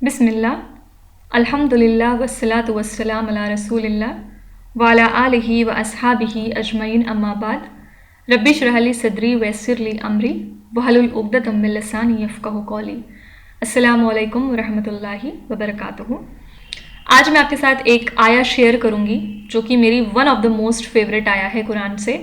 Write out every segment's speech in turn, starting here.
بسم اللہ الحمدللہ والصلاۃ والسلام علی رسول اللہ وعلی آلہ و اصحابہ اجمعین اما بعد رب اشرح لی صدری ویسر لی امری واحلل عقدۃ من لسانی یفقہوا قولی۔ السلام علیکم ورحمۃ اللہ وبرکاتہ۔ آج میں آپ کے ساتھ ایک آیا شیئر کروں گی جو کہ میری one of the most favourite آیا ہے قرآن سے،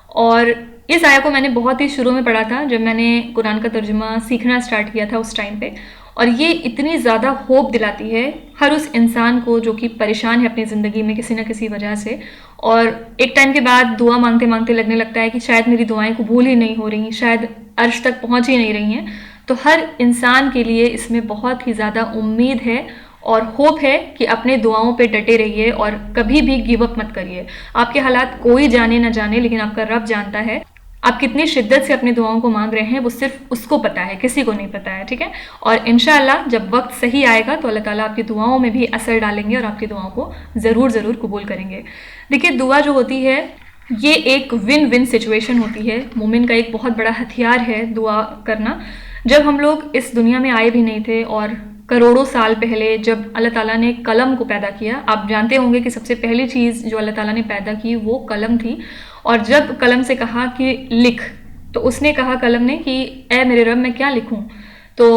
اور اس آیا کو میں نے بہت ہی شروع میں پڑھا تھا جب میں نے قرآن کا ترجمہ سیکھنا اسٹارٹ کیا تھا اس ٹائم پہ، اور یہ اتنی زیادہ ہوپ دلاتی ہے ہر اس انسان کو جو کہ پریشان ہے اپنی زندگی میں کسی نہ کسی وجہ سے، اور ایک ٹائم کے بعد دعا مانگتے مانگتے لگنے لگتا ہے کہ شاید میری دعائیں قبول ہی نہیں ہو رہی ہیں، شاید عرش تک پہنچ ہی نہیں رہی ہیں۔ تو ہر انسان کے لیے اس میں بہت ہی زیادہ امید ہے اور ہوپ ہے کہ اپنے دعاؤں پہ ڈٹے رہیے اور کبھی بھی گیو اپ مت کریے۔ آپ کے حالات کوئی جانے نہ جانے، لیکن آپ کا رب جانتا ہے۔ آپ کتنی شدت سے اپنی دعاؤں کو مانگ رہے ہیں وہ صرف اس کو پتہ ہے، کسی کو نہیں پتہ ہے، ٹھیک ہے؟ اور انشاءاللہ جب وقت صحیح آئے گا تو اللہ تعالیٰ آپ کی دعاؤں میں بھی اثر ڈالیں گے اور آپ کی دعاؤں کو ضرور قبول کریں گے۔ دیکھیے، دعا جو ہوتی ہے یہ ایک ون ون سچویشن ہوتی ہے۔ مومن کا ایک بہت بڑا ہتھیار ہے دعا کرنا۔ جب ہم لوگ اس دنیا میں آئے بھی نہیں تھے اور کروڑوں سال پہلے جب اللہ تعالیٰ نے قلم کو پیدا کیا، آپ جانتے ہوں گے کہ سب سے پہلی چیز جو اللہ تعالیٰ نے پیدا کی وہ قلم تھی، اور جب قلم سے کہا کہ لکھ، تو اس نے کہا قلم نے کہ اے میرے رب میں کیا لکھوں؟ تو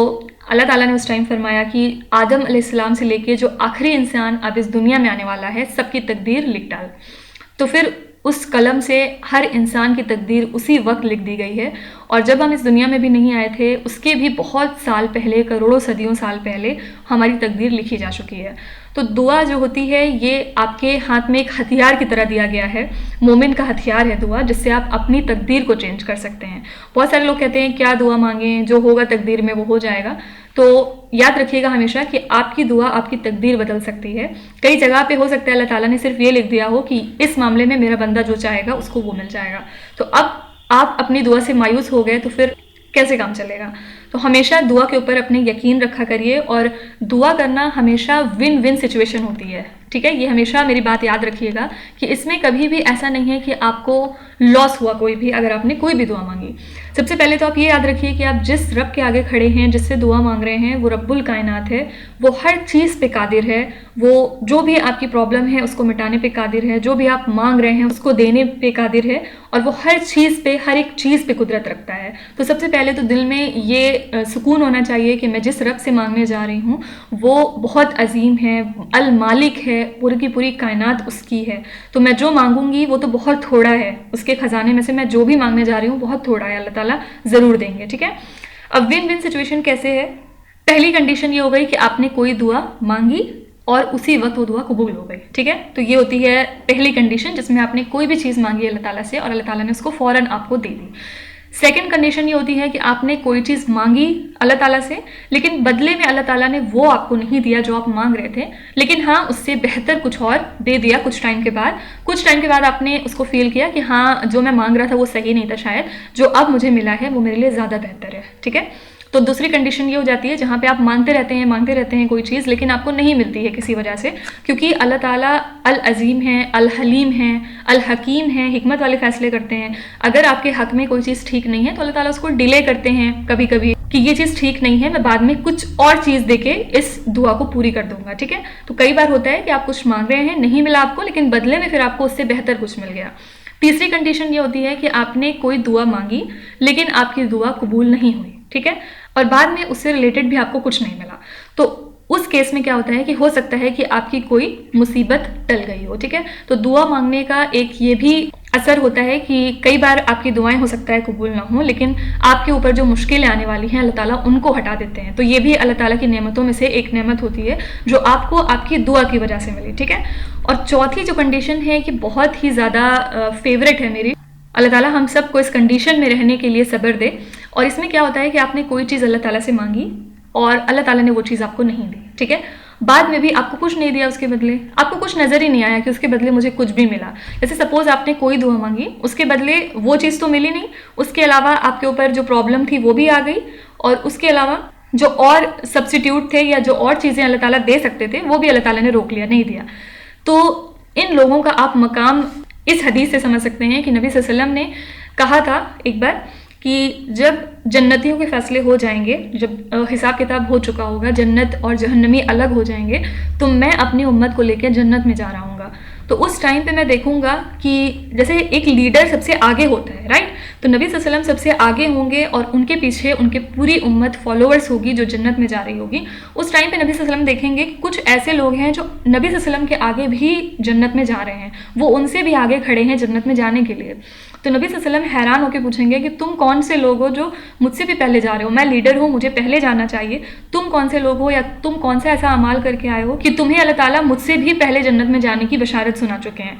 اللہ تعالیٰ نے اس ٹائم فرمایا کہ آدم علیہ السلام سے لے کے جو آخری انسان اب اس دنیا میں آنے والا ہے سب کی تقدیر لکھ ڈال۔ تو پھر اس قلم سے ہر انسان کی تقدیر اسی وقت لکھ دی گئی ہے، اور جب ہم اس دنیا میں بھی نہیں آئے تھے اس کے بھی بہت سال پہلے، کروڑوں صدیوں سال پہلے ہماری تقدیر لکھی جا چکی ہے۔ تو دعا جو ہوتی ہے یہ آپ کے ہاتھ میں ایک ہتھیار کی طرح دیا گیا ہے، مومن کا ہتھیار ہے دعا، جس سے آپ اپنی تقدیر کو چینج کر سکتے ہیں۔ بہت سارے لوگ کہتے ہیں کیا دعا مانگیں، جو ہوگا تقدیر میں وہ ہو جائے گا۔ تو یاد رکھیے گا ہمیشہ کہ آپ کی دعا آپ کی تقدیر بدل سکتی ہے۔ کئی جگہ پہ ہو سکتا ہے اللہ تعالیٰ نے صرف یہ لکھ دیا ہو کہ اس معاملے میں میرا بندہ جو چاہے گا اس کو وہ مل جائے گا، تو اب آپ اپنی دعا سے مایوس ہو گئے تو پھر کیسے کام چلے گا؟ تو ہمیشہ دعا کے اوپر اپنے یقین رکھا کریے، اور دعا کرنا ہمیشہ ون ون سچویشن ہوتی ہے، ٹھیک ہے؟ یہ ہمیشہ میری بات یاد رکھیے گا کہ اس میں کبھی بھی ایسا نہیں ہے کہ آپ کو لاس ہوا کوئی بھی اگر آپ نے کوئی بھی دعا مانگی۔ سب سے پہلے تو آپ یہ یاد رکھیے کہ آپ جس رب کے آگے کھڑے ہیں، جس سے دعا مانگ رہے ہیں، وہ رب الکائنات ہے، وہ ہر چیز پہ قادر ہے، وہ جو بھی آپ کی پرابلم ہے اس کو مٹانے پہ قادر ہے، جو بھی آپ مانگ رہے ہیں اس کو دینے پہ قادر ہے، اور وہ ہر چیز پہ، ہر ایک چیز پہ قدرت رکھتا ہے۔ تو سب سے پہلے تو دل میں یہ سکون ہونا چاہیے کہ میں جس رب سے مانگنے جا رہی ہوں وہ بہت عظیم ہے، المالک ہے، پوری کی پوری کائنات اس کی ہے، تو میں جو مانگوں گی وہ تو بہت تھوڑا ہے، اس کے خزانے میں سے میں جو بھی مانگنے جا رہی ہوں بہت تھوڑا ہے، اللہ تعالیٰ ضرور دیں گے، ٹھیک ہے؟ اب ون ون سچویشن کیسے ہے؟ پہلی کنڈیشن یہ ہو گئی کہ آپ نے کوئی دعا مانگی اور اسی وقت وہ دعا قبول ہو گئی، ٹھیک ہے؟ تو یہ ہوتی ہے پہلی کنڈیشن جس میں آپ نے کوئی بھی چیز مانگی اللہ تعالیٰ سے اور اللہ تعالیٰ نے اس کو فوراً آپ کو دے دی۔ سیکنڈ کنڈیشن یہ ہوتی ہے کہ آپ نے کوئی چیز مانگی اللہ تعالیٰ سے، لیکن بدلے میں اللہ تعالیٰ نے وہ آپ کو نہیں دیا جو آپ مانگ رہے تھے، لیکن ہاں اس سے بہتر کچھ اور دے دیا کچھ ٹائم کے بعد آپ نے اس کو فیل کیا کہ ہاں جو میں مانگ رہا تھا وہ صحیح نہیں تھا، شاید جو اب مجھے ملا ہے وہ میرے لیے زیادہ بہتر ہے، ٹھیک ہے؟ تو دوسری کنڈیشن یہ ہو جاتی ہے جہاں پہ آپ مانگتے رہتے ہیں کوئی چیز، لیکن آپ کو نہیں ملتی ہے کسی وجہ سے، کیونکہ اللہ تعالیٰ العظیم ہے، الحلیم ہے، الحکیم ہے، حکمت والے فیصلے کرتے ہیں۔ اگر آپ کے حق میں کوئی چیز ٹھیک نہیں ہے تو اللہ تعالیٰ اس کو ڈیلے کرتے ہیں کبھی کبھی کہ یہ چیز ٹھیک نہیں ہے، میں بعد میں کچھ اور چیز دے کے اس دعا کو پوری کر دوں گا، ٹھیک ہے؟ تو کئی بار ہوتا ہے کہ آپ کچھ مانگ رہے ہیں، نہیں ملا آپ کو، لیکن بدلے میں پھر آپ کو اس سے بہتر کچھ مل گیا۔ تیسری کنڈیشن یہ ہوتی ہے کہ آپ نے کوئی دعا مانگی لیکن آپ کی دعا قبول نہیں ہوئی، ٹھیک ہے؟ اور بعد میں اس سے ریلیٹڈ بھی آپ کو کچھ نہیں ملا، تو اس کیس میں کیا ہوتا ہے کہ ہو سکتا ہے کہ آپ کی کوئی مصیبت ٹل گئی ہو، ٹھیک ہے؟ تو دعا مانگنے کا ایک یہ بھی اثر ہوتا ہے کہ کئی بار آپ کی دعائیں ہو سکتا ہے قبول نہ ہوں، لیکن آپ کے اوپر جو مشکلیں آنے والی ہیں اللہ تعالیٰ ان کو ہٹا دیتے ہیں، تو یہ بھی اللہ تعالیٰ کی نعمتوں میں سے ایک نعمت ہوتی ہے جو آپ کو آپ کی دعا کی وجہ سے ملی، ٹھیک ہے؟ اور چوتھی جو کنڈیشن ہے کہ بہت ہی زیادہ فیوریٹ ہے میری، اللہ تعالیٰ ہم سب کو اس کنڈیشن میں رہنے کے لیے صبر دے۔ اور اس میں کیا ہوتا ہے کہ آپ نے کوئی چیز اللہ تعالیٰ سے مانگی اور اللہ تعالیٰ نے وہ چیز آپ کو نہیں دی، ٹھیک ہے؟ بعد میں بھی آپ کو کچھ نہیں دیا، اس کے بدلے آپ کو کچھ نظر ہی نہیں آیا کہ اس کے بدلے مجھے کچھ بھی ملا۔ جیسے سپوز آپ نے کوئی دعا مانگی، اس کے بدلے وہ چیز تو ملی نہیں، اس کے علاوہ آپ کے اوپر جو پرابلم تھی وہ بھی آ گئی، اور اس کے علاوہ جو اور سبسٹیٹیوٹ تھے یا جو اور چیزیں اللہ تعالیٰ دے سکتے تھے وہ بھی اللہ تعالیٰ نے روک لیا، نہیں دیا۔ تو ان لوگوں کا آپ مقام اس حدیث سے سمجھ سکتے ہیں کہ نبی صلی اللہ علیہ وسلم نے کہا تھا ایک بار کہ جب جنتیوں کے فیصلے ہو جائیں گے، جب حساب کتاب ہو چکا ہوگا، جنت اور جہنمی الگ ہو جائیں گے، تو میں اپنی امت کو لے کے جنت میں جا رہا ہوں گا. تو اس ٹائم پہ میں دیکھوں گا کہ جیسے ایک لیڈر سب سے آگے ہوتا ہے، رائٹ، تو نبی صلی اللہ علیہ وسلم سب سے آگے ہوں گے اور ان کے پیچھے ان کے پوری امت فالوورس ہوگی جو جنت میں جا رہی ہوگی. اس ٹائم پہ نبی صلی اللہ علیہ وسلم دیکھیں گے کہ کچھ ایسے لوگ ہیں جو نبی صلی اللہ علیہ وسلم کے آگے بھی جنت میں جا رہے ہیں، وہ ان سے بھی آگے کھڑے ہیں جنت میں جانے کے لیے. تو نبی صلی اللہ علیہ وسلم حیران ہو کے پوچھیں گے کہ تم کون سے لوگ ہو جو مجھ سے بھی پہلے جا رہے ہو؟ میں لیڈر ہوں، مجھے پہلے جانا چاہیے. تم کون سے لوگ ہو یا تم کون سا ایسا اعمال کر کے آئے ہو کہ تمہیں اللہ تعالیٰ مجھ سے بھی پہلے جنت میں جانے کی بشارت سنا چکے ہیں؟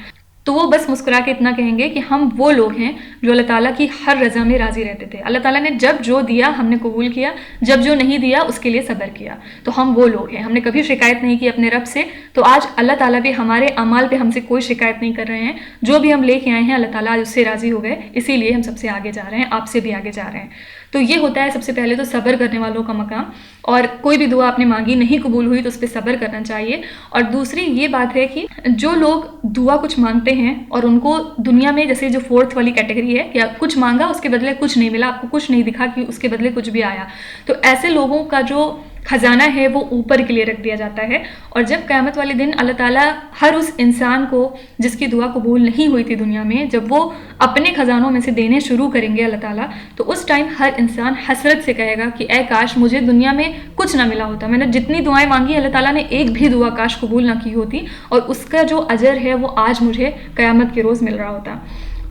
تو وہ بس مسکرا کے اتنا کہیں گے کہ ہم وہ لوگ ہیں جو اللہ تعالیٰ کی ہر رضا میں راضی رہتے تھے. اللہ تعالیٰ نے جب جو دیا ہم نے قبول کیا، جب جو نہیں دیا اس کے لیے صبر کیا. تو ہم وہ لوگ ہیں، ہم نے کبھی شکایت نہیں کی اپنے رب سے. تو آج اللہ تعالیٰ بھی ہمارے اعمال پہ ہم سے کوئی شکایت نہیں کر رہے ہیں. جو بھی ہم لے کے آئے ہیں اللہ تعالیٰ آج اس سے راضی ہو گئے، اسی لیے ہم سب سے آگے جا رہے ہیں، آپ سے بھی آگے جا رہے ہیں. تو یہ ہوتا ہے سب سے پہلے تو صبر کرنے والوں کا مقام. اور کوئی بھی دعا آپ نے مانگی نہیں قبول ہوئی تو اس پہ صبر کرنا چاہیے. اور دوسری یہ بات ہے کہ جو لوگ دعا کچھ مانگتے ہیں اور ان کو دنیا میں جیسے جو فورتھ والی کیٹیگری ہے یا کچھ مانگا اس کے بدلے کچھ نہیں ملا، آپ کو کچھ نہیں دکھا کہ اس کے بدلے کچھ بھی آیا، تو ایسے لوگوں کا جو خزانہ ہے وہ اوپر کے لیے رکھ دیا جاتا ہے. اور جب قیامت والے دن اللہ تعالیٰ ہر اس انسان کو جس کی دعا قبول نہیں ہوئی تھی دنیا میں، جب وہ اپنے خزانوں میں سے دینے شروع کریں گے اللہ تعالیٰ، تو اس ٹائم ہر انسان حسرت سے کہے گا کہ اے کاش مجھے دنیا میں کچھ نہ ملا ہوتا، میں نے جتنی دعائیں مانگی اللہ تعالیٰ نے ایک بھی دعا کاش قبول نہ کی ہوتی، اور اس کا جو اجر ہے وہ آج مجھے قیامت کے روز مل رہا ہوتا.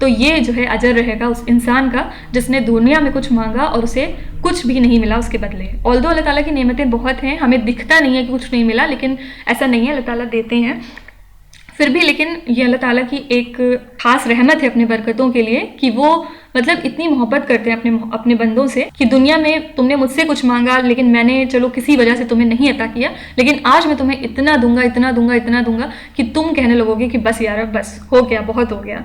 تو یہ جو ہے اجر رہے گا اس انسان کا جس نے دنیا میں کچھ مانگا اور اسے کچھ بھی نہیں ملا اس کے بدلے. آلدو اللہ تعالیٰ کی نعمتیں بہت ہیں، ہمیں دکھتا نہیں ہے کہ کچھ نہیں ملا، لیکن ایسا نہیں ہے، اللہ تعالیٰ دیتے ہیں پھر بھی. لیکن یہ اللہ تعالیٰ کی ایک خاص رحمت ہے اپنے برکتوں کے لیے کہ وہ مطلب اتنی محبت کرتے ہیں اپنے بندوں سے کہ دنیا میں تم نے مجھ سے کچھ مانگا لیکن میں نے چلو کسی وجہ سے تمہیں نہیں عطا کیا، لیکن آج میں تمہیں اتنا دوں گا اتنا دوں گا اتنا دوں گا کہ تم کہنے لگو گے کہ بس یار بس ہو گیا، بہت ہو گیا.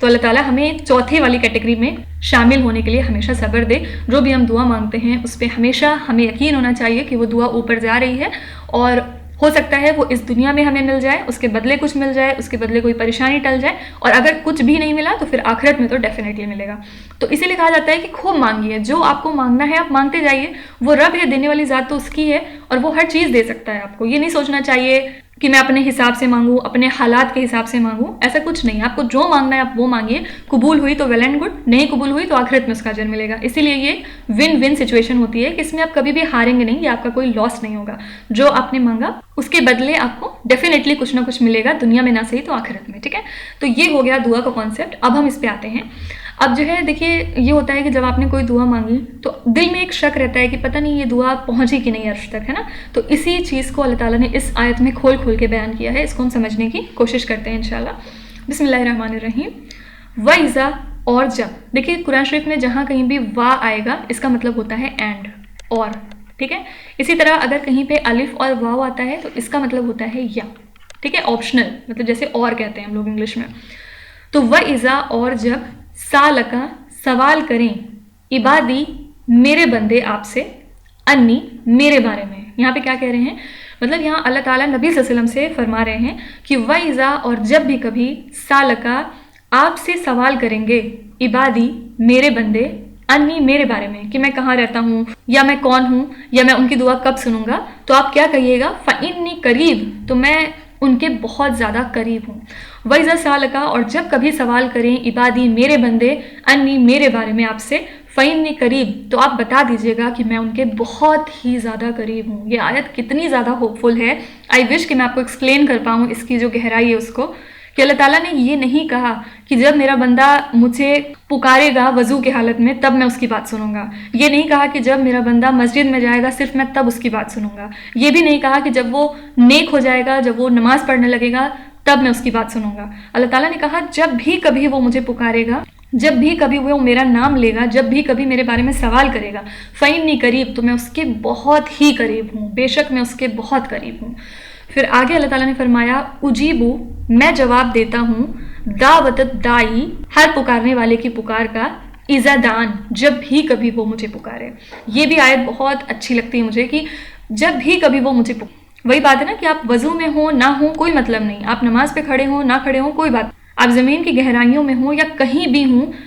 تو اللہ تعالیٰ ہمیں چوتھے والی کیٹیگری میں شامل ہونے کے لیے ہمیشہ صبر دے. جو بھی ہم دعا مانگتے ہیں اس پہ ہمیشہ ہمیں یقین ہونا چاہیے کہ وہ دعا اوپر جا رہی ہے، اور ہو سکتا ہے وہ اس دنیا میں ہمیں مل جائے، اس کے بدلے کچھ مل جائے، اس کے بدلے کوئی پریشانی ٹل جائے، اور اگر کچھ بھی نہیں ملا تو پھر آخرت میں تو ڈیفینیٹلی ملے گا. تو اسی لیے کہا جاتا ہے کہ خوب مانگیے، جو آپ کو مانگنا ہے آپ مانگتے جائیے. وہ رب ہے، دینے والی ذات تو اس کی ہے، اور وہ ہر چیز دے سکتا ہے آپ کو. یہ نہیں سوچنا چاہیے کہ میں اپنے حساب سے مانگوں، اپنے حالات کے حساب سے مانگوں، ایسا کچھ نہیں. آپ کو جو مانگنا ہے آپ وہ مانگیے. قبول ہوئی تو ویل اینڈ گڈ، نہیں قبول ہوئی تو آخرت میں اس کا اجر ملے گا. اسی لیے یہ ون ون سچویشن ہوتی ہے کہ اس میں آپ کبھی بھی ہاریں گے نہیں، یا آپ کا کوئی لاس نہیں ہوگا. جو آپ نے مانگا اس کے بدلے آپ کو ڈیفینیٹلی کچھ نہ کچھ ملے گا، دنیا میں نہ صحیح تو آخرت میں. ٹھیک ہے، تو یہ ہو گیا دعا کا کانسیپٹ. اب ہم اس پہ آتے ہیں. اب جو ہے دیکھیے یہ ہوتا ہے کہ جب آپ نے کوئی دعا مانگی تو دل میں ایک شک رہتا ہے کہ پتہ نہیں یہ دعا پہنچی کہ نہیں عرش تک، ہے نا. تو اسی چیز کو اللہ تعالیٰ نے اس آیت میں کھول کھول کے بیان کیا ہے. اس کو ہم سمجھنے کی کوشش کرتے ہیں انشاءاللہ. بسم اللہ الرحمن الرحیم. وَإِذَا، اور جب. دیکھیے قرآن شریف میں جہاں کہیں بھی وا آئے گا اس کا مطلب ہوتا ہے اینڈ، اور. ٹھیک ہے، اسی طرح اگر کہیں پہ الف اور واو آتا ہے تو اس کا مطلب ہوتا ہے یا. ٹھیک ہے، آپشنل، مطلب جیسے اور کہتے ہیں ہم لوگ انگلش میں. تو وَإِذَا، اور جب، سالکا، سوال کریں، عبادی، میرے بندے آپ سے، انی، میرے بارے میں. یہاں پہ کیا کہہ رہے ہیں؟ مطلب یہاں اللہ تعالیٰ نبی صلی اللہ علیہ وسلم سے فرما رہے ہیں کہ وَإِذَا، اور جب بھی کبھی، سالکا، آپ سے سوال کریں گے، عبادی، میرے بندے، انی، میرے بارے میں، کہ میں کہاں رہتا ہوں یا میں کون ہوں یا میں ان کی دعا کب سنوں گا، تو آپ کیا کہیے گا؟ فَإِنِّي قریب، تو میں ان کے بہت زیادہ قریب ہوں. وَإِذَا سَأَلَكَ، اور جب کبھی سوال کریں، عبادی، میرے بندے، انی، میرے بارے میں آپ سے، فَإِنِّي قریب، تو آپ بتا دیجیے گا کہ میں ان کے بہت ہی زیادہ قریب ہوں. یہ آیت کتنی زیادہ ہوپ فل ہے. آئی وش کہ میں آپ کو ایکسپلین کر پاؤں اس کی جو گہرائی ہے اس کو، کہ اللہ تعالیٰ نے یہ نہیں کہا کہ جب میرا بندہ مجھے پکارے گا وضو کی حالت میں تب میں اس کی بات سنوں گا. یہ نہیں کہا کہ جب میرا بندہ مسجد میں جائے گا صرف میں تب اس کی بات سنوں گا. یہ بھی نہیں کہا کہ جب وہ نیک ہو جائے گا، جب وہ نماز پڑھنے لگے گا تب میں اس کی بات سنوں گا. اللہ تعالیٰ نے کہا جب بھی کبھی وہ مجھے پکارے گا، جب بھی کبھی وہ میرا نام لے گا، جب بھی کبھی میرے بارے میں سوال کرے گا، فَإِنِّي قریب، تو میں اس کے بہت ہی قریب ہوں، بے شک میں اس کے بہت قریب ہوں. پھر آگے اللہ تعالیٰ نے فرمایا اجیبو، میں جواب دیتا ہوں، دعوت الداعی، ہر پکارنے والے کی پکار کا، اذا دعان، جب بھی کبھی وہ مجھے پکارے. یہ بھی آیت بہت اچھی لگتی ہے مجھے کہ جب بھی کبھی وہ مجھے وہی بات ہے نا کہ آپ وضو میں ہوں نہ ہوں کوئی مطلب نہیں، آپ نماز پہ کھڑے ہوں نہ کھڑے ہوں کوئی بات، آپ زمین کی گہرائیوں میں ہوں یا کہیں بھی ہوں،